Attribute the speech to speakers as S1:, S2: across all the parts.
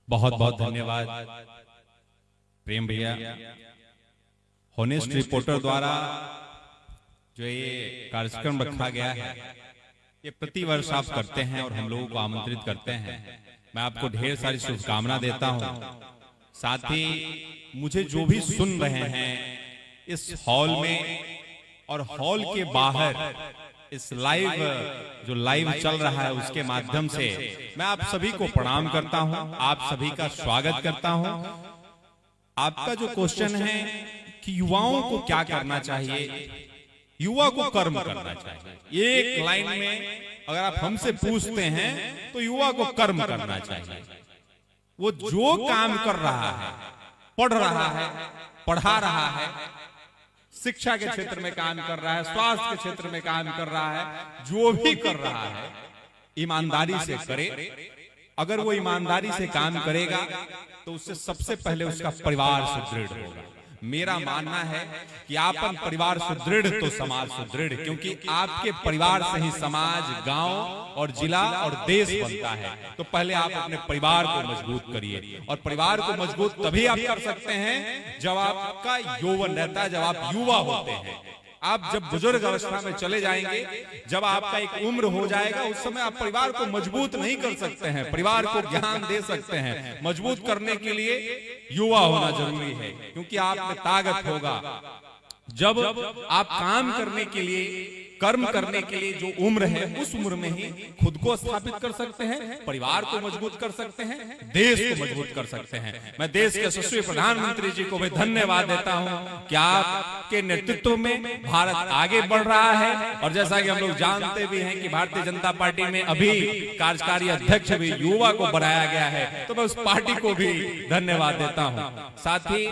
S1: बहुत बहुत धन्यवाद प्रेम भैया। हॉनेस्ट रिपोर्टर द्वारा जो ये कार्यक्रम रखा गया है, ये प्रतिवर्ष आप करते हैं और हम लोगों को आमंत्रित करते हैं। मैं आपको ढेर सारी शुभकामना देता हूं। साथ ही मुझे जो भी सुन रहे हैं इस हॉल में और हॉल के बाहर इस जो लाइव चल रहा है उसके माध्यम से मैं आप सभी को प्रणाम करता हूं, आप सभी का स्वागत करता हूं। आपका जो क्वेश्चन है कि युवाओं को क्या करना चाहिए, युवा को कर्म करना चाहिए। एक लाइन में अगर आप हमसे पूछते हैं तो युवा को कर्म करना चाहिए। वो जो काम कर रहा है, पढ़ रहा है, पढ़ा रहा है, शिक्षा के क्षेत्र में काम कर रहा है, स्वास्थ्य के क्षेत्र में काम कर रहा है, जो भी कर रहा है ईमानदारी से करे। अगर वो ईमानदारी से काम करेगा तो उससे सबसे पहले उसका परिवार सुदृढ़ होगा। मेरा मानना है कि आपन परिवार सुदृढ़ तो समाज सुदृढ़, क्योंकि आपके परिवार से ही समाज, गांव और जिला और देश बनता है। तो पहले आप अपने परिवार को मजबूत करिए, और परिवार को मजबूत तभी आप कर सकते हैं जब आपका यौवन रहता है, जब आप युवा होते हैं। आप जब बुजुर्ग अवस्था में चले जाएंगे, जब आपका एक उम्र हो जाएगा, उस समय आप परिवार को मजबूत नहीं कर सकते हैं, परिवार को ज्ञान दे सकते हैं। मजबूत करने के लिए युवा होना जरूरी है, क्योंकि आप में ताकत होगा। जब आप काम करने के लिए, कर्म करने के लिए जो उम्र है, उस उम्र में ही खुद को स्थापित कर सकते हैं, परिवार को मजबूत कर सकते हैं, देश को मजबूत कर सकते हैं। मैं देश के यशस्वी प्रधानमंत्री जी को भी धन्यवाद देता हूं कि आपके नेतृत्व में भारत आगे बढ़ रहा है। और जैसा कि हम लोग जानते भी हैं कि भारतीय जनता पार्टी में अभी कार्यकारी अध्यक्ष भी युवा को बनाया गया है, तो मैं उस पार्टी को भी धन्यवाद देता हूं। साथ ही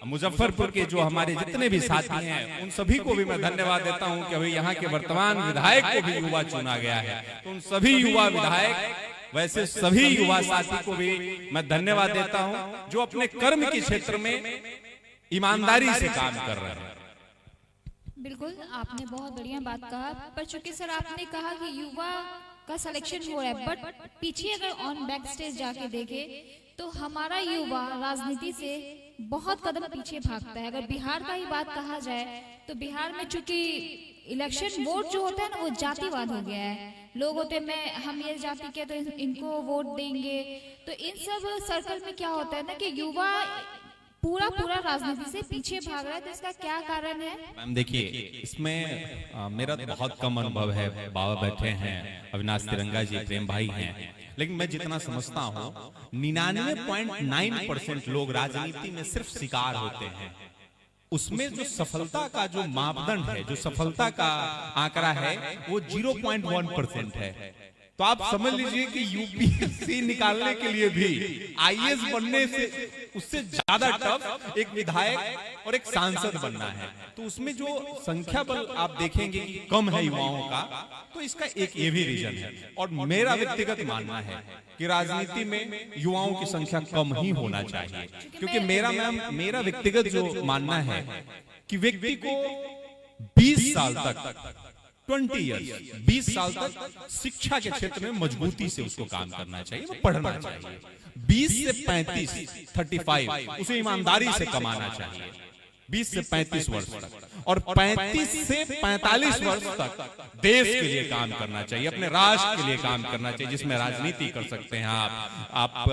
S1: मुजफ्फरपुर के जो हमारे जितने भी साथी हैं, उन सभी को भी मैं धन्यवाद देता हूं कि अभी यहाँ के वर्तमान विधायक को भी युवा चुना गया है। तो उन सभी युवा विधायक, वैसे सभी युवा साथी को भी मैं धन्यवाद देता हूं जो अपने कर्म के क्षेत्र में ईमानदारी से काम कर रहे हैं।
S2: बिल्कुल, आपने बहुत बढ़िया बात कहा। पर चूंकि सर आपने कहा कि युवा का सिलेक्शन हो रहा है, बट पीछे अगर ऑन बैक स्टेज जाके देखे तो हमारा युवा राजनीति से बहुत कदम पीछे भागता है। अगर बिहार का ही बात कहा जाए तो बिहार में चूंकि इलेक्शन वोट जो होता है ना, वो जातिवाद हो गया है। लोग होते हैं हम ये जाति के तो इनको वोट देंगे। तो इन सब सर्कल में क्या होता है ना कि युवा पूरा राजनीति से पीछे भाग रहा है। तो इसका क्या कारण है?
S1: मैम देखिए, इसमें मेरा तो बहुत कम अनुभव है। बाबा बैठे हैं, अविनाश तिरंगा जी, प्रेम भाई हैं, लेकिन मैं जितना समझता हूँ 99.9% लोग राजनीति में सिर्फ शिकार होते हैं। उसमें जो सफलता का जो मापदंड है, जो सफलता का आंकड़ा है, वो 0.1% है। तो आप समझ लीजिए कि यूपीएससी निकालने के लिए भी आईएएस बनने से उससे ज्यादा टफ एक विधायक और एक सांसद बनना है। तो उसमें जो संख्या बल आप देखेंगे कि कम है युवाओं का, तो इसका एक ये भी रीजन है। और मेरा व्यक्तिगत मानना है कि राजनीति में युवाओं की संख्या कम ही होना चाहिए, क्योंकि मेरा व्यक्तिगत जो मानना है कि व्यक्ति को 20 साल तक 20 ईयर्स 20 साल तक शिक्षा के क्षेत्र में मजबूती से उसको काम करना चाहिए, वो पढ़ना चाहिए। 20 से 35 उसे ईमानदारी से कमाना चाहिए, 20 से 35 वर्ष तक। और 35 से 45 वर्ष तक देश के लिए काम करना चाहिए, अपने राष्ट्र के लिए काम करना चाहिए, जिसमें राजनीति कर सकते हैं आप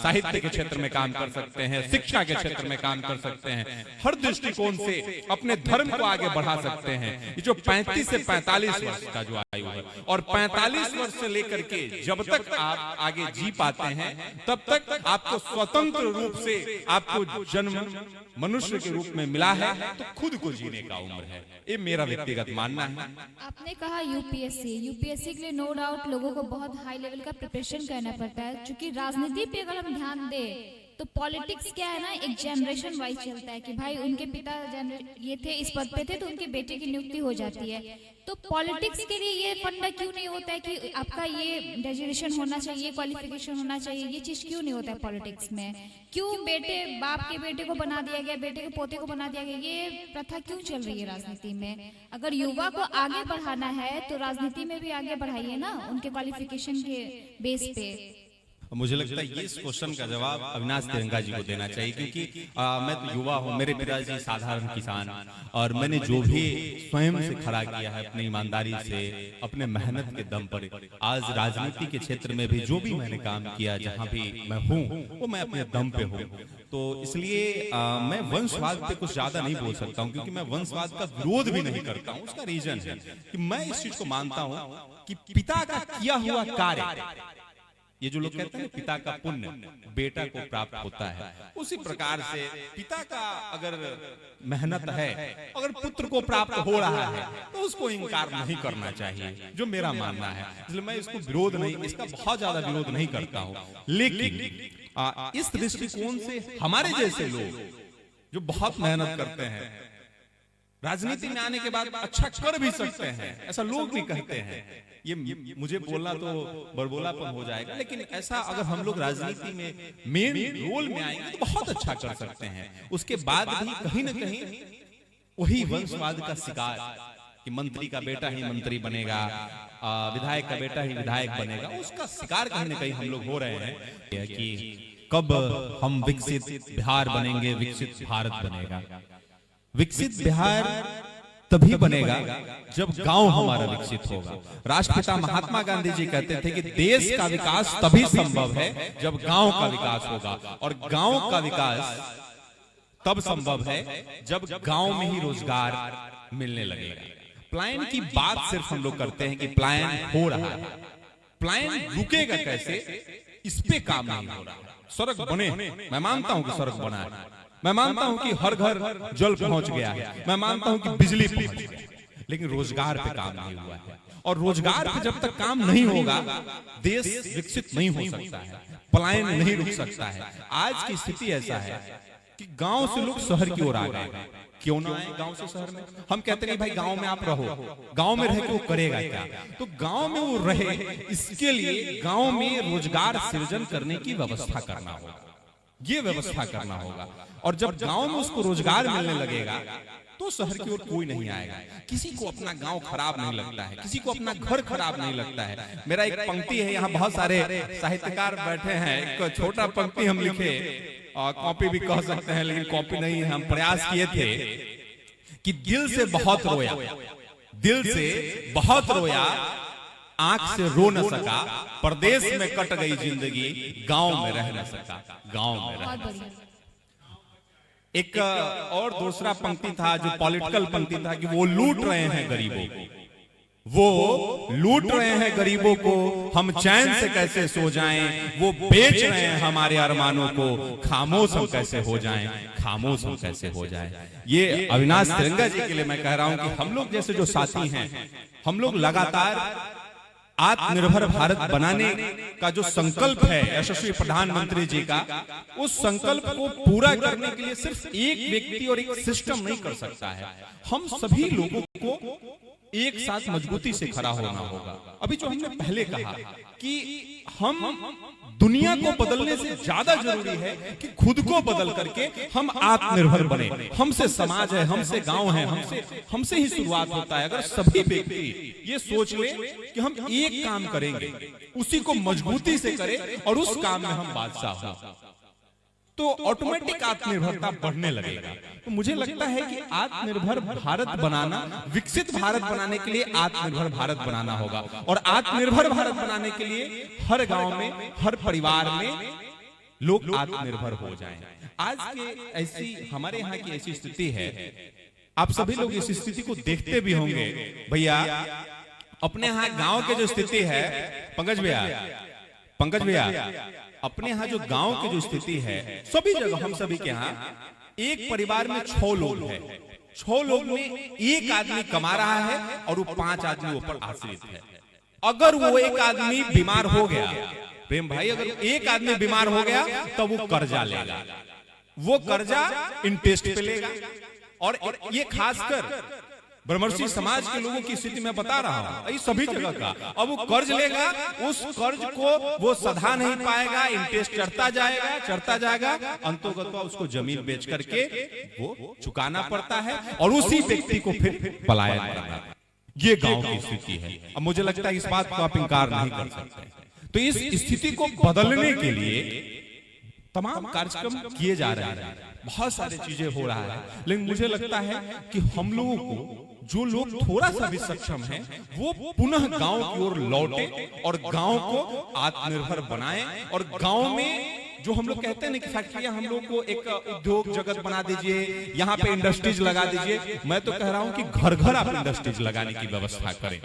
S1: साहित्य के क्षेत्र में काम कर सकते हैं, शिक्षा के क्षेत्र में काम कर सकते हैं, हर दृष्टिकोण से अपने धर्म को आगे बढ़ा सकते हैं। ये जो 35 से 45 वर्ष का जो आयु है, और 45 वर्ष से लेकर के जब तक आप आगे जी पाते हैं, तब तक आपको स्वतंत्र रूप से आपको जन्म मनुष्य के रूप में मिला है, तो खुद को जीने का उम्र है। ये मेरा व्यक्तिगत मानना है।
S2: आपने कहा यूपीएससी के लिए नो डाउट लोगों को बहुत हाई लेवल का प्रिपरेशन करना पड़ता है। क्योंकि राजनीति पे अगर हम ध्यान दें तो पॉलिटिक्स क्या है ना, एक जनरेशन वाइज चलता है कि भाई उनके पिता ये थे, इस पद पे थे, तो उनके बेटे की नियुक्ति हो जाती है। तो पॉलिटिक्स के लिए ये फंडा क्यों नहीं होता है कि आपका ये ग्रेजुएशन होना चाहिए, क्वालिफिकेशन होना चाहिए? ये चीज क्यों नहीं होता है पॉलिटिक्स में? क्यों बाप के बेटे को बना दिया गया, बेटे के पोते को बना दिया गया? ये प्रथा क्यों चल रही है राजनीति में? अगर युवा को आगे बढ़ाना है तो राजनीति में भी आगे बढ़ाइए ना, उनके क्वालिफिकेशन के बेस पे।
S1: मुझे लगता है ये इस क्वेश्चन का जवाब अविनाश तिरंगा जी को देना चाहिए, क्योंकि मैं तो युवा हूँ, मेरे पिताजी साधारण किसान, और मैंने जो भी स्वयं से खड़ा किया है अपनी ईमानदारी से, अपने मेहनत के दम पर, आज राजनीति के क्षेत्र में भी जो भी मैंने काम किया, जहाँ भी मैं हूँ वो मैं अपने दम पे हूँ। तो इसलिए मैं वंशवाद पे कुछ ज्यादा नहीं बोल सकता हूँ, क्योंकि मैं वंशवाद का विरोध भी नहीं करता हूँ। उसका रीजन है कि मैं इस चीज को मानता हूँ कि पिता का किया हुआ कार्य, ये जो लोग कहते हैं पिता का पुण्य बेटा को प्राप्त होता है, उसी प्रकार से पिता का अगर मेहनत है, अगर पुत्र को प्राप्त हो रहा है तो उसको इनकार नहीं करना चाहिए, जो मेरा मानना है। इसलिए मैं इसको विरोध नहीं, इसका बहुत ज्यादा विरोध नहीं करता हूँ। लेकिन इस दृष्टिकोण से हमारे जैसे लोग जो बहुत मेहनत करते हैं, राजनीति में आने के बाद अच्छा कर भी सकते हैं, ऐसा लोग भी कहते हैं, ये मुझे बोलना तो बड़बोलापन हो जाएगा, लेकिन ऐसा अगर हम लोग राजनीति में मेन रोल में आएंगे तो बहुत अच्छा कर सकते हैं। उसके बाद भी कहीं ना कहीं वही वंशवाद का शिकार कि मंत्री का बेटा ही मंत्री बनेगा, विधायक का बेटा ही विधायक बनेगा, उसका शिकार कहीं ना कहीं हम लोग हो रहे हैं कि कब हम विकसित बिहार बनेंगे, विकसित भारत बनेगा। विकसित बिहार तभी बनेगा जब गांव हमारा विकसित होगा। राष्ट्रपिता महात्मा गांधी जी कहते थे कि देश का विकास तभी संभव है जब गांव का विकास होगा, और गांव का विकास तब संभव है जब गांव में ही रोजगार मिलने लगेगा। प्लान की बात सिर्फ हम लोग करते हैं कि प्लान हो रहा है, प्लान रुकेगा कैसे, इस पे काम नहीं हो रहा। सड़क बने, मैं मानता हूं कि सड़क बना है, मैं मानता हूं कि हर घर जल पहुंच गया है, मैं मानता हूं कि बिजली पहुंच गई, लेकिन रोजगार पे काम नहीं हुआ है। और रोजगार पे जब तक काम नहीं होगा देश विकसित नहीं हो सकता है, पलायन नहीं रुक सकता है। आज की स्थिति ऐसा है कि गांव से लोग शहर की ओर आ गए। क्यों ना आए गांव से शहर में? हम कहते नहीं भाई गांव में आप रहो, गांव में रह के वो करेगा क्या? तो गांव में वो रहे, इसके लिए गांव में रोजगार सृजन करने की व्यवस्था करना होगा, ये व्यवस्था करना होगा। और जब गांव में उसको रोजगार मिलने लगेगा तो शहर की ओर कोई नहीं आएगा। किसी को अपना गांव खराब नहीं लगता है, किसी को अपना घर खराब नहीं लगता है। मेरा एक पंक्ति है, यहाँ बहुत सारे साहित्यकार बैठे हैं, एक छोटा पंक्ति हम लिखे, कॉपी भी कह सकते हैं लेकिन कॉपी नहीं है, हम प्रयास किए थे कि दिल से बहुत रोया, दिल से बहुत रोया, आंख से रो न सका, परदेश में कट गई जिंदगी, गांव में रह न सका, गांव में रह न सका। एक और दूसरा पंक्ति था जो पॉलिटिकल पंक्ति था कि वो लूट रहे हैं गरीबों को, वो लूट रहे हैं गरीबों को, हम चैन से कैसे सो जाएं, वो बेच रहे हैं हमारे अरमानों को, खामोश हम कैसे हो जाएं, खामोश हम कैसे हो जाएं। ये अविनाश तिरंगा जी के लिए मैं कह रहा हूं कि हम लोग जैसे जो साथी हैं, हम लोग लगातार आत्मनिर्भर भारत बनाने का जो संकल्प है यशस्वी प्रधानमंत्री जी का, उस संकल्प को पूरा करने के लिए सिर्फ एक व्यक्ति और एक सिस्टम नहीं कर सकता है। हम सभी लोगों को एक साथ मजबूती से खड़ा होना होगा। अभी जो हमने पहले कहा कि हम दुनिया को बदलने से ज्यादा जरूरी है कि खुद को बदल करके हम आत्मनिर्भर बने। हमसे समाज है, हमसे गांव है, हमसे ही शुरुआत होता है। अगर सभी व्यक्ति ये सोच ले कि हम एक काम करेंगे, उसी को मजबूती से करें और उस काम में हम बादशाह हो, तो ऑटोमेटिक आत्मनिर्भरता बढ़ने लगेगा। तो मुझे लगता है कि आत्मनिर्भर भारत बनाना, विकसित भारत बनाने के लिए आत्मनिर्भर भारत बनाना होगा, और आत्मनिर्भर भारत बनाने के लिए हर गांव में, हर परिवार में लोग आत्मनिर्भर हो जाएं। आज के ऐसी हमारे यहाँ की ऐसी स्थिति है, आप सभी लोग इस स्थिति को देखते भी होंगे भैया। अपने यहाँ गांव की जो स्थिति है, पंकज भैया, अपने यहाँ जो गांव की जो स्थिति है, सभी जगह हम सभी के यहाँ एक परिवार में 6 लोग हैं, 6 लोग में एक आदमी कमा रहा है और वो 5 आदमी ऊपर आश्रित है। अगर वो एक आदमी बीमार हो गया, प्रेम भाई, अगर एक आदमी बीमार हो गया तो वो कर्जा लेगा, वो कर्जा इंटरेस्ट पे लेगा। और ये खासकर ब्रह्मर्षि समाज के लोगों की स्थिति में बता रहा हूं, सभी जगह का। अब वो कर्ज लेगा, उस कर्ज को वो सधा नहीं पाएगा, इंटरेस्ट चढ़ता जाएगा, अंतोगत्वा उसको जमीन बेच करके वो चुकाना पड़ता है और उसी व्यक्ति को फिर पलायन करना। ये गांव की स्थिति है। अब मुझे लगता है इस बात को आप इंकार नहीं कर सकते। तो इस स्थिति को बदलने के लिए तमाम कार्यक्रम किए जा रहे हैं, बहुत सारी चीजें हो रहा है, लेकिन मुझे लगता है कि हम लोगों को, जो लोग थोड़ा सा भी सक्षम हैं, वो पुनः गांव की ओर लौटे और गांव को आत्मनिर्भर बनाएं। और गांव में जो हम लोग कहते हैं ना कि फैक्ट्रियां, हम लोग को एक उद्योग जगत बना दीजिए, यहाँ पे इंडस्ट्रीज लगा दीजिए। मैं तो कह रहा हूं कि घर घर आप इंडस्ट्रीज लगाने की व्यवस्था करें।